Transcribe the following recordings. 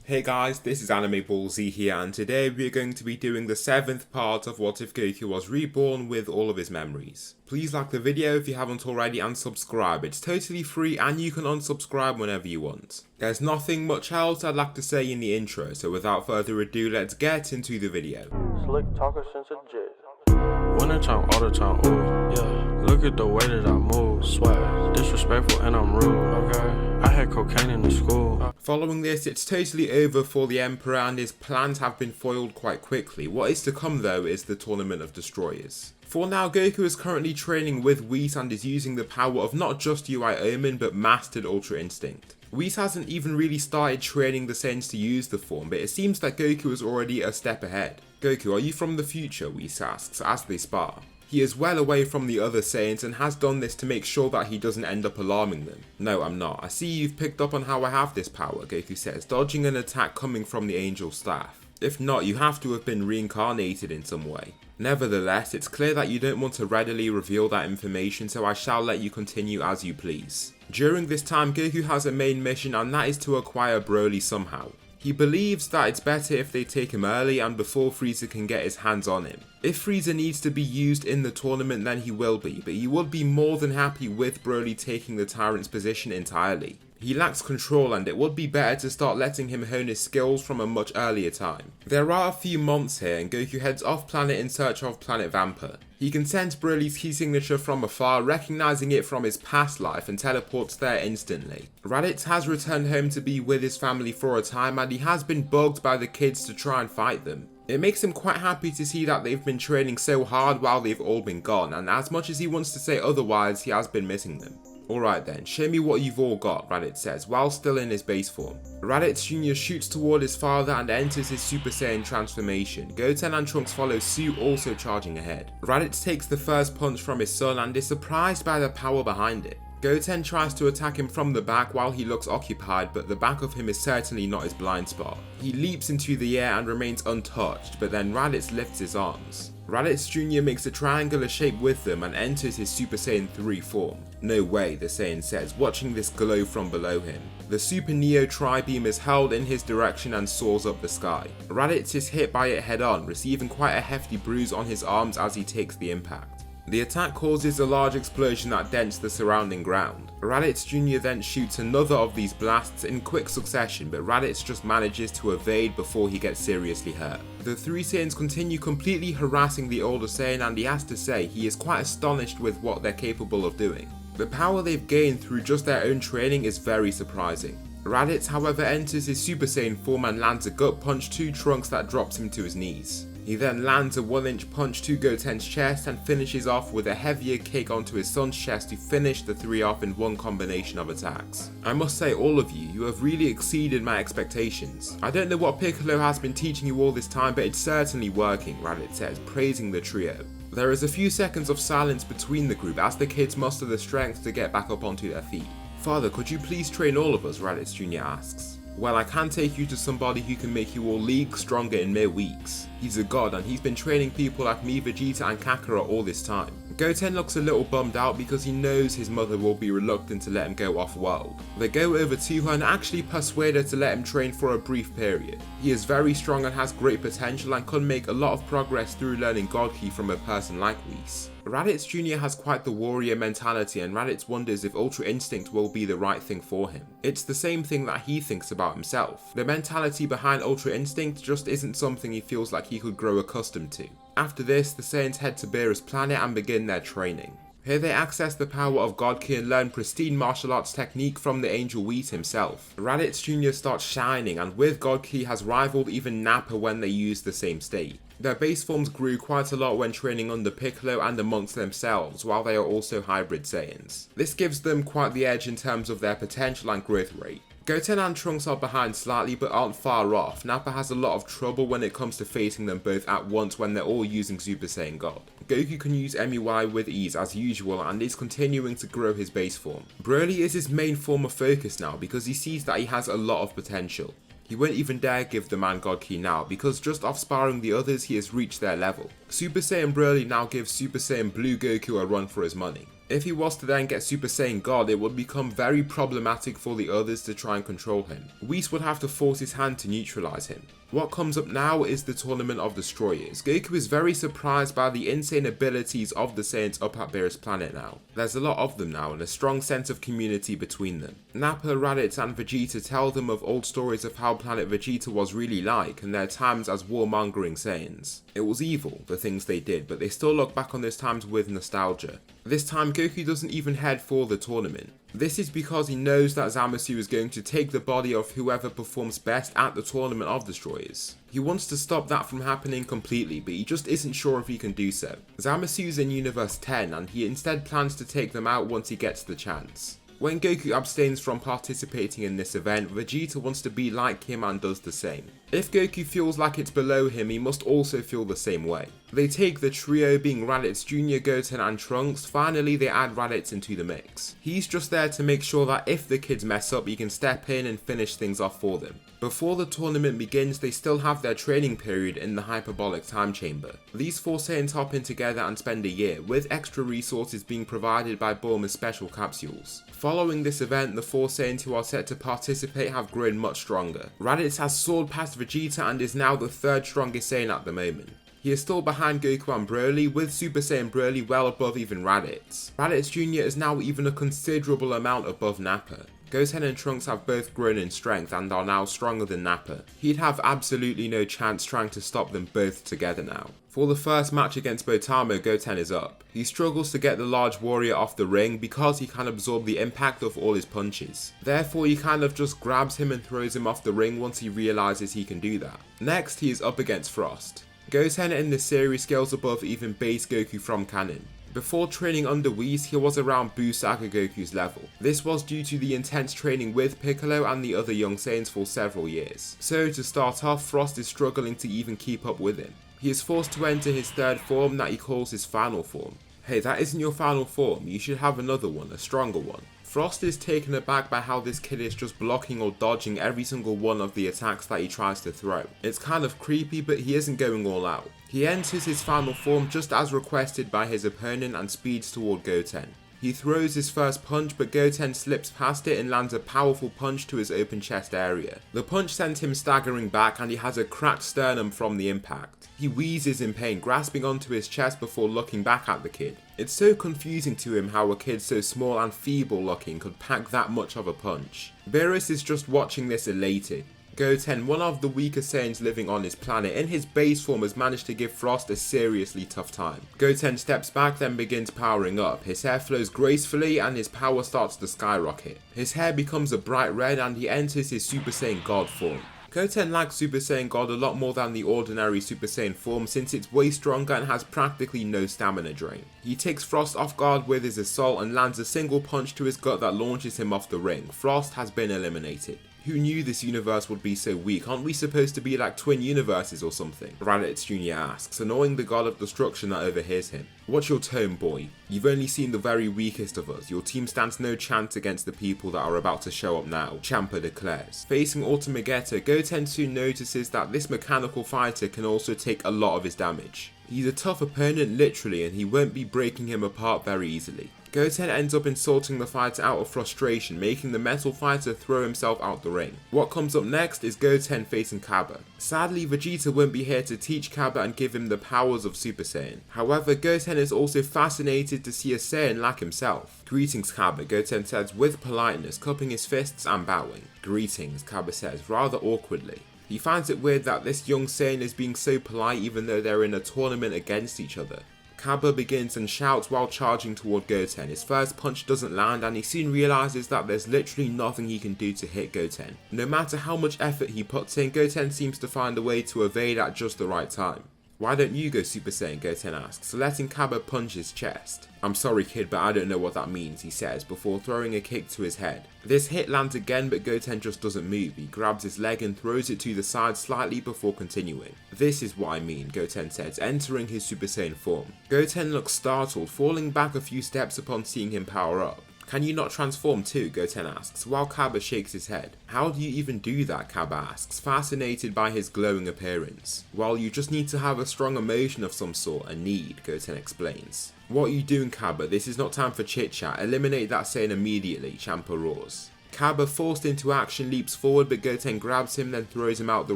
Hey guys, this is Anime Ball Z here, and today we are going to be doing the 7th part of What If Goku Was Reborn with all of his memories. Please like the video if you haven't already and subscribe. It's totally free and you can unsubscribe whenever you want. There's nothing much else I'd like to say in the intro, so without further ado, let's get into the video. Slick talker since a jit. Winter time, all the time, ooh, yeah. Look at the way that I move, swag, disrespectful and I'm rude, okay. I had cocaine in the school. Following this, it's totally over for the Emperor and his plans have been foiled quite quickly. What is to come though is the Tournament of Destroyers. For now, Goku is currently training with Whis and is using the power of not just UI Omen but mastered Ultra Instinct. Whis hasn't even really started training the Saiyans to use the form, but it seems that Goku is already a step ahead. "Goku, are you from the future?" Whis asks as they spar. He is well away from the other Saiyans and has done this to make sure that he doesn't end up alarming them. "No, I'm not. I see you've picked up on how I have this power," Goku says, dodging an attack coming from the Angel Staff. "If not, you have to have been reincarnated in some way. Nevertheless, it's clear that you don't want to readily reveal that information, so I shall let you continue as you please." During this time, Goku has a main mission, and that is to acquire Broly somehow. He believes that it's better if they take him early and before Frieza can get his hands on him. If Frieza needs to be used in the tournament, then he will be, but he would be more than happy with Broly taking the Tyrant's position entirely. He lacks control and it would be better to start letting him hone his skills from a much earlier time. There are a few months here and Goku heads off planet in search of Planet Vampa. He can sense Broly's key signature from afar, recognizing it from his past life and teleports there instantly. Raditz has returned home to be with his family for a time and he has been bugged by the kids to try and fight them. It makes him quite happy to see that they've been training so hard while they've all been gone, and as much as he wants to say otherwise, he has been missing them. "Alright then, show me what you've all got," Raditz says, while still in his base form. Raditz Jr. shoots toward his father and enters his Super Saiyan transformation. Goten and Trunks follow suit, also charging ahead. Raditz takes the first punch from his son and is surprised by the power behind it. Goten tries to attack him from the back while he looks occupied, but the back of him is certainly not his blind spot. He leaps into the air and remains untouched, but then Raditz lifts his arms. Raditz Jr. makes a triangular shape with them and enters his Super Saiyan 3 form. "No way," the Saiyan says, watching this glow from below him. The Super Neo Tri-Beam is held in his direction and soars up the sky. Raditz is hit by it head on, receiving quite a hefty bruise on his arms as he takes the impact. The attack causes a large explosion that dents the surrounding ground. Raditz Jr. then shoots another of these blasts in quick succession, but Raditz just manages to evade before he gets seriously hurt. The three Saiyans continue completely harassing the older Saiyan and he has to say he is quite astonished with what they're capable of doing. The power they've gained through just their own training is very surprising. Raditz however enters his Super Saiyan form and lands a gut punch to Trunks that drops him to his knees. He then lands a 1-inch punch to Goten's chest and finishes off with a heavier kick onto his son's chest to finish the three off in one combination of attacks. "I must say, all of you have really exceeded my expectations. I don't know what Piccolo has been teaching you all this time, but it's certainly working," Raditz says, praising the trio. There is a few seconds of silence between the group as the kids muster the strength to get back up onto their feet. "Father, could you please train all of us?" Raditz Jr. asks. "Well, I can take you to somebody who can make you all leagues stronger in mere weeks. He's a god and he's been training people like me, Vegeta and Kakarot all this time." Goten looks a little bummed out because he knows his mother will be reluctant to let him go off-world. They go over to her and actually persuade her to let him train for a brief period. He is very strong and has great potential and could make a lot of progress through learning God Ki from a person like Whis. Raditz Jr. has quite the warrior mentality and Raditz wonders if Ultra Instinct will be the right thing for him. It's the same thing that he thinks about himself. The mentality behind Ultra Instinct just isn't something he feels like he could grow accustomed to. After this, the Saiyans head to Beerus' planet and begin their training. Here they access the power of God Ki and learn pristine martial arts technique from the Angel Whis himself. Raditz Jr. starts shining and with God Ki has rivaled even Nappa when they use the same state. Their base forms grew quite a lot when training under Piccolo and amongst themselves, while they are also hybrid Saiyans. This gives them quite the edge in terms of their potential and growth rate. Goten and Trunks are behind slightly but aren't far off. Nappa has a lot of trouble when it comes to facing them both at once when they're all using Super Saiyan God. Goku can use MUI with ease as usual and is continuing to grow his base form. Broly is his main form of focus now because he sees that he has a lot of potential. He won't even dare give the man God Ki now because just off sparring the others he has reached their level. Super Saiyan Broly now gives Super Saiyan Blue Goku a run for his money. If he was to then get Super Saiyan God, it would become very problematic for the others to try and control him. Whis would have to force his hand to neutralize him. What comes up now is the Tournament of Destroyers. Goku is very surprised by the insane abilities of the Saiyans up at Beerus Planet now. There's a lot of them now and a strong sense of community between them. Nappa, Raditz and Vegeta tell them of old stories of how Planet Vegeta was really like and their times as warmongering Saiyans. It was evil, the things they did, but they still look back on those times with nostalgia. This time Goku doesn't even head for the tournament. This is because he knows that Zamasu is going to take the body of whoever performs best at the Tournament of Destroyers. He wants to stop that from happening completely, but he just isn't sure if he can do so. Zamasu's in Universe 10 and he instead plans to take them out once he gets the chance. When Goku abstains from participating in this event, Vegeta wants to be like him and does the same. If Goku feels like it's below him, he must also feel the same way. They take the trio being Raditz Jr., Goten and Trunks. Finally they add Raditz into the mix. He's just there to make sure that if the kids mess up, he can step in and finish things off for them. Before the tournament begins, they still have their training period in the hyperbolic time chamber. These 4 Saiyans hop in together and spend a year, with extra resources being provided by Bulma's special capsules. Following this event, the 4 Saiyans who are set to participate have grown much stronger. Raditz has soared past Vegeta and is now the 3rd strongest Saiyan at the moment. He is still behind Goku and Broly, with Super Saiyan Broly well above even Raditz. Raditz Jr. is now even a considerable amount above Nappa. Goten and Trunks have both grown in strength and are now stronger than Nappa. He'd have absolutely no chance trying to stop them both together now. For the first match against Botamo, Goten is up. He struggles to get the large warrior off the ring because he can absorb the impact of all his punches. Therefore he kind of just grabs him and throws him off the ring once he realizes he can do that. Next he is up against Frost. Goten in this series scales above even base Goku from canon. Before training under Whis, he was around Buu Saga Goku's level. This was due to the intense training with Piccolo and the other young Saiyans for several years. So to start off, Frost is struggling to even keep up with him. He is forced to enter his 3rd form that he calls his final form. Hey, that isn't your final form, you should have another one, a stronger one. Frost is taken aback by how this kid is just blocking or dodging every single one of the attacks that he tries to throw. It's kind of creepy, but he isn't going all out. He enters his final form just as requested by his opponent and speeds toward Goten. He throws his first punch, but Goten slips past it and lands a powerful punch to his open chest area. The punch sent him staggering back and he has a cracked sternum from the impact. He wheezes in pain, grasping onto his chest before looking back at the kid. It's so confusing to him how a kid so small and feeble looking could pack that much of a punch. Beerus is just watching this elated. Goten, one of the weaker Saiyans living on his planet, in his base form has managed to give Frost a seriously tough time. Goten steps back, then begins powering up. His hair flows gracefully and his power starts to skyrocket. His hair becomes a bright red and he enters his Super Saiyan God form. Goten likes Super Saiyan God a lot more than the ordinary Super Saiyan form since it's way stronger and has practically no stamina drain. He takes Frost off guard with his assault and lands a single punch to his gut that launches him off the ring. Frost has been eliminated. Who knew this universe would be so weak? Aren't we supposed to be like twin universes or something? Raditz Jr. asks, annoying the god of destruction that overhears him. Watch your tone, boy. You've only seen the very weakest of us. Your team stands no chance against the people that are about to show up now, Champa declares. Facing Ultimagetta, Goten soon notices that this mechanical fighter can also take a lot of his damage. He's a tough opponent literally and he won't be breaking him apart very easily. Goten ends up insulting the fighter out of frustration, making the metal fighter throw himself out the ring. What comes up next is Goten facing Cabba. Sadly, Vegeta won't be here to teach Cabba and give him the powers of Super Saiyan. However, Goten is also fascinated to see a Saiyan like himself. Greetings, Cabba, Goten says with politeness, cupping his fists and bowing. Greetings, Cabba says, rather awkwardly. He finds it weird that this young Saiyan is being so polite even though they're in a tournament against each other. Cabba begins and shouts while charging toward Goten. His first punch doesn't land and he soon realizes that there's literally nothing he can do to hit Goten. No matter how much effort he puts in, Goten seems to find a way to evade at just the right time. Why don't you go Super Saiyan, Goten asks, letting Cabba punch his chest. I'm sorry kid, but I don't know what that means, he says, before throwing a kick to his head. This hit lands again, but Goten just doesn't move. He grabs his leg and throws it to the side slightly before continuing. This is what I mean, Goten says, entering his Super Saiyan form. Goten looks startled, falling back a few steps upon seeing him power up. Can you not transform too? Goten asks, while Kaba shakes his head. How do you even do that? Kaba asks, fascinated by his glowing appearance. Well, you just need to have a strong emotion of some sort, a need, Goten explains. What are you doing, Kaba? This is not time for chit chat. Eliminate that saying immediately, Champa roars. Kaba, forced into action, leaps forward, but Goten grabs him, then throws him out the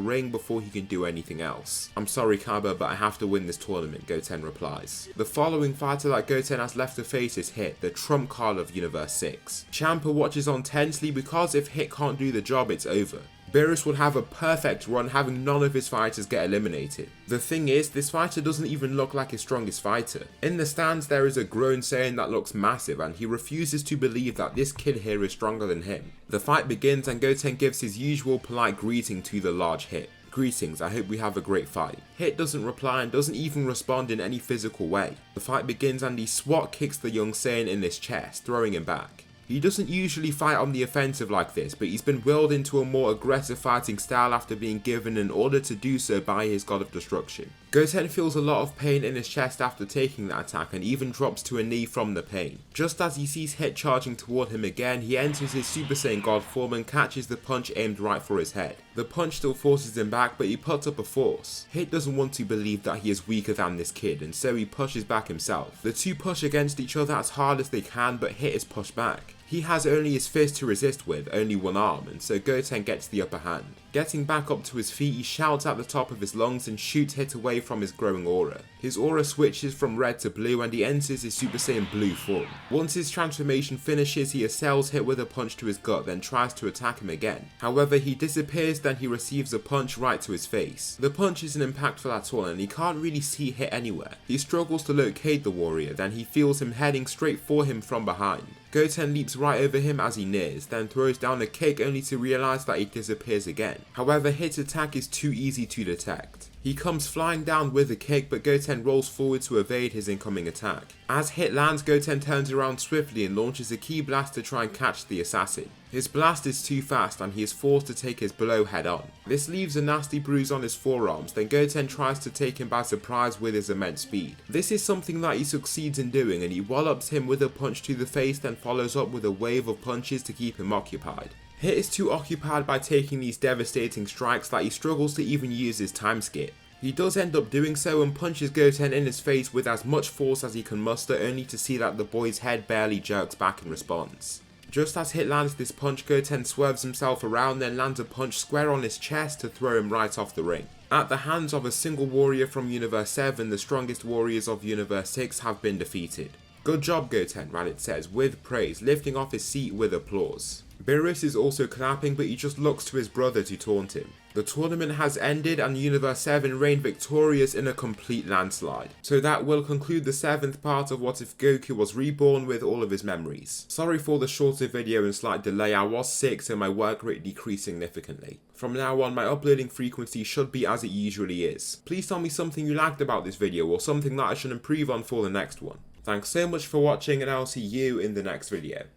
ring before he can do anything else. I'm sorry, Kaba, but I have to win this tournament, Goten replies. The following fighter that Goten has left to face is Hit, the trump card of Universe 6. Champa watches on tensely because if Hit can't do the job, it's over. Beerus would have a perfect run, having none of his fighters get eliminated. The thing is, this fighter doesn't even look like his strongest fighter. In the stands there is a grown Saiyan that looks massive, and he refuses to believe that this kid here is stronger than him. The fight begins and Goten gives his usual polite greeting to the large Hit. Greetings, I hope we have a great fight. Hit doesn't reply and doesn't even respond in any physical way. The fight begins and he swat kicks the young Saiyan in his chest, throwing him back. He doesn't usually fight on the offensive like this, but he's been willed into a more aggressive fighting style after being given an order to do so by his God of Destruction. Goten feels a lot of pain in his chest after taking that attack and even drops to a knee from the pain. Just as he sees Hit charging toward him again, he enters his Super Saiyan God form and catches the punch aimed right for his head. The punch still forces him back, but he puts up a force. Hit doesn't want to believe that he is weaker than this kid, and so he pushes back himself. The two push against each other as hard as they can, but Hit is pushed back. He has only his fist to resist with, only one arm, and so Goten gets the upper hand. Getting back up to his feet, he shouts at the top of his lungs and shoots Hit away from his growing aura. His aura switches from red to blue and he enters his Super Saiyan blue form. Once his transformation finishes, he assails Hit with a punch to his gut, then tries to attack him again. However, he disappears, then he receives a punch right to his face. The punch isn't impactful at all and he can't really see Hit anywhere. He struggles to locate the warrior, then he feels him heading straight for him from behind. Goten leaps right over him as he nears, then throws down a kick only to realise that he disappears again. However, Hit's attack is too easy to detect. He comes flying down with a kick, but Goten rolls forward to evade his incoming attack. As Hit lands, Goten turns around swiftly and launches a ki blast to try and catch the assassin. His blast is too fast and he is forced to take his blow head on. This leaves a nasty bruise on his forearms, then Goten tries to take him by surprise with his immense speed. This is something that he succeeds in doing and he wallops him with a punch to the face, then follows up with a wave of punches to keep him occupied. Hit is too occupied by taking these devastating strikes that he struggles to even use his time skip. He does end up doing so and punches Goten in his face with as much force as he can muster, only to see that the boy's head barely jerks back in response. Just as Hit lands this punch, Goten swerves himself around, then lands a punch square on his chest to throw him right off the ring. At the hands of a single warrior from Universe 7, the strongest warriors of Universe 6 have been defeated. Good job, Goten, Raditz says, with praise, lifting off his seat with applause. Beerus is also clapping, but he just looks to his brother to taunt him. The tournament has ended and Universe 7 reigned victorious in a complete landslide. So that will conclude the 7th part of What If Goku Was Reborn with all of his memories. Sorry for the shorter video and slight delay, I was sick so my work rate decreased significantly. From now on my uploading frequency should be as it usually is. Please tell me something you liked about this video or something that I should improve on for the next one. Thanks so much for watching and I'll see you in the next video.